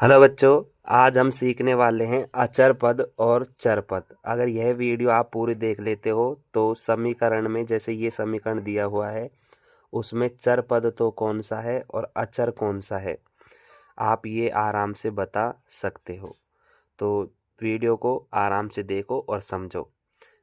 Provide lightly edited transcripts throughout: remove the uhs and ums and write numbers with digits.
Hello बच्चों, आज हम सीखने वाले हैं अचर पद और चर पद। अगर यह वीडियो आप पूरी देख लेते हो तो समीकरण में जैसे ये समीकरण दिया हुआ है उसमें चर पद तो कौन सा है और अचर कौन सा है आप ये आराम से बता सकते हो। तो वीडियो को आराम से देखो और समझो।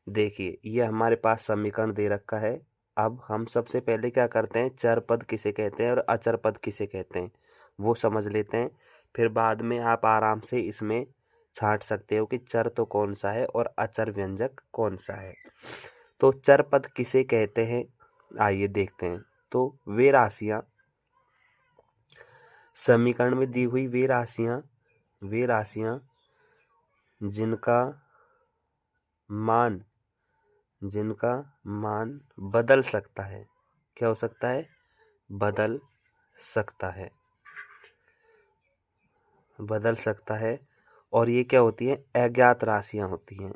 देखिए, ये हमारे पास समीकरण दे रखा है। अब हम सबसे पहले क्या करते हैं, चर पद किसे कहते हैं और अचर पद किसे कहते हैं वो समझ लेते हैं। फिर बाद में आप आराम से इसमें छांट सकते हो कि चर तो कौन सा है और अचर व्यंजक कौन सा है। तो चर पद किसे कहते हैं, आइए देखते हैं। तो वे राशियां, समीकरण में दी हुई वे राशियां जिनका मान जिनका मान बदल सकता है। क्या हो सकता है? बदल सकता है, बदल सकता है। और ये क्या होती हैं? अज्ञात राशियां होती हैं।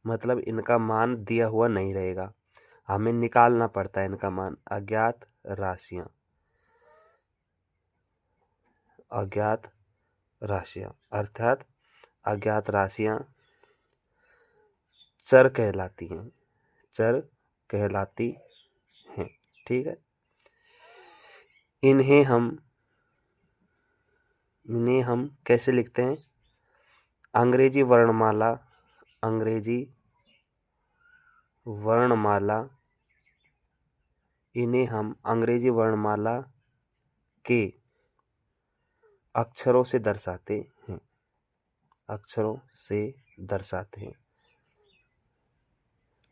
मतलब इनका मान दिया हुआ नहीं रहेगा, हमें निकालना पड़ता है इनका मान। अज्ञात राशियां अर्थात अज्ञात राशियां चर कहलाती हैं, चर कहलाती हैं। ठीक है। इन्हें हम कैसे लिखते हैं? अंग्रेजी वर्णमाला इन्हें हम अंग्रेजी वर्णमाला के अक्षरों से दर्शाते हैं,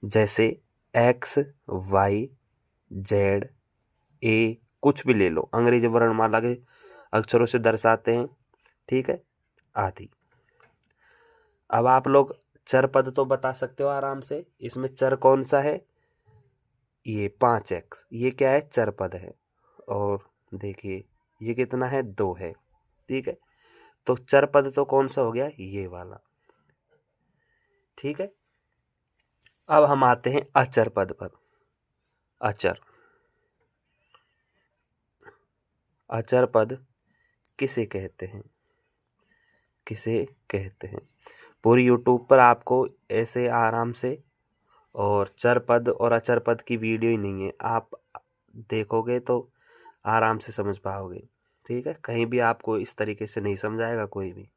जैसे एक्स, वाई, जेड, ए, कुछ भी ले लो, अंग्रेजी वर्णमाला के अक्षरों से दर्शाते हैं। ठीक है, आदि। अब आप लोग चर पद तो बता सकते हो आराम से। इसमें चर कौन सा है? ये 5x, ये क्या है? चर पद है। और देखिए ये कितना है? 2 है। ठीक है, तो चर पद तो कौन सा हो गया? ये वाला। ठीक है, अब हम आते हैं अचर पद पर। अचर पद किसे कहते हैं? पूरी यूट्यूब पर आपको ऐसे आराम से और चर पद और अचर पद की वीडियो ही नहीं है, आप देखोगे तो आराम से समझ पाओगे। ठीक है, कहीं भी आपको इस तरीके से नहीं समझाएगा कोई भी,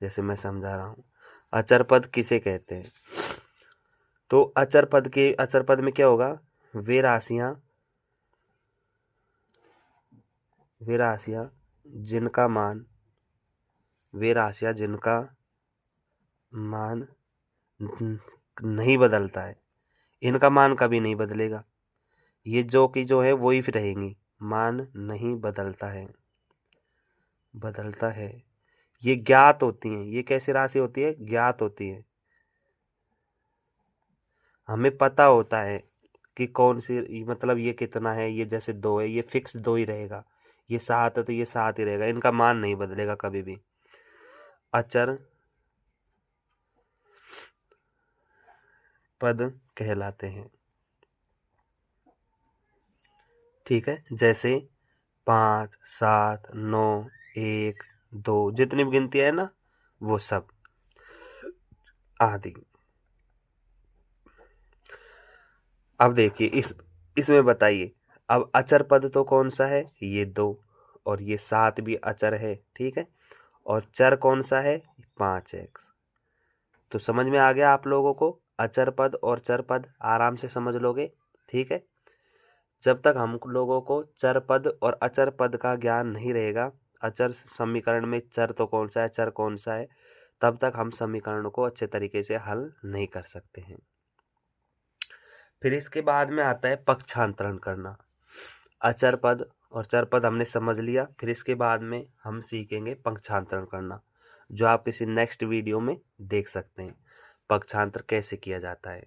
जैसे मैं समझा रहा हूँ। अचर पद किसे कहते हैं? तो अचर पद में क्या होगा? वे राशियां जिनका मान नहीं बदलता है। इनका मान कभी नहीं बदलेगा, ये जो है वो ही रहेंगी। मान नहीं बदलता है। ये ज्ञात होती हैं। ये कैसी राशि होती है? ज्ञात होती है। हमें पता होता है कि कौन सी, मतलब ये कितना है। ये जैसे 2 है, ये फिक्स 2 ही रहेगा। ये 7 है तो ये 7 ही रहेगा, इनका मान नहीं बदलेगा कभी भी। अचर पद कहलाते हैं। ठीक है, जैसे 5, 7, 9, 1, 2, जितनी भी गिनती है ना वो सब आदि। अब देखिए इसमें बताइए। अब अचर पद तो कौन सा है? ये 2, और ये 7 भी अचर है। ठीक है, और चर कौन सा है? 5x। तो समझ में आ गया आप लोगों को? अचर पद और चर पद आराम से समझ लोगे। ठीक है, जब तक हम लोगों को चर पद और अचर पद का ज्ञान नहीं रहेगा, अचर समीकरण में चर तो कौन सा है, चर कौन सा है, तब तक हम समीकरण को अच्छे तरीके से हल नहीं कर सकते हैं। फिर इसके बाद में आता है पक्षांतरण करना। अचर पद और चर पद हमने समझ लिया, फिर इसके बाद में हम सीखेंगे पक्षांतरण करना, जो आप किसी नेक्स्ट वीडियो में देख सकते हैं। पक्षांतर कैसे किया जाता है।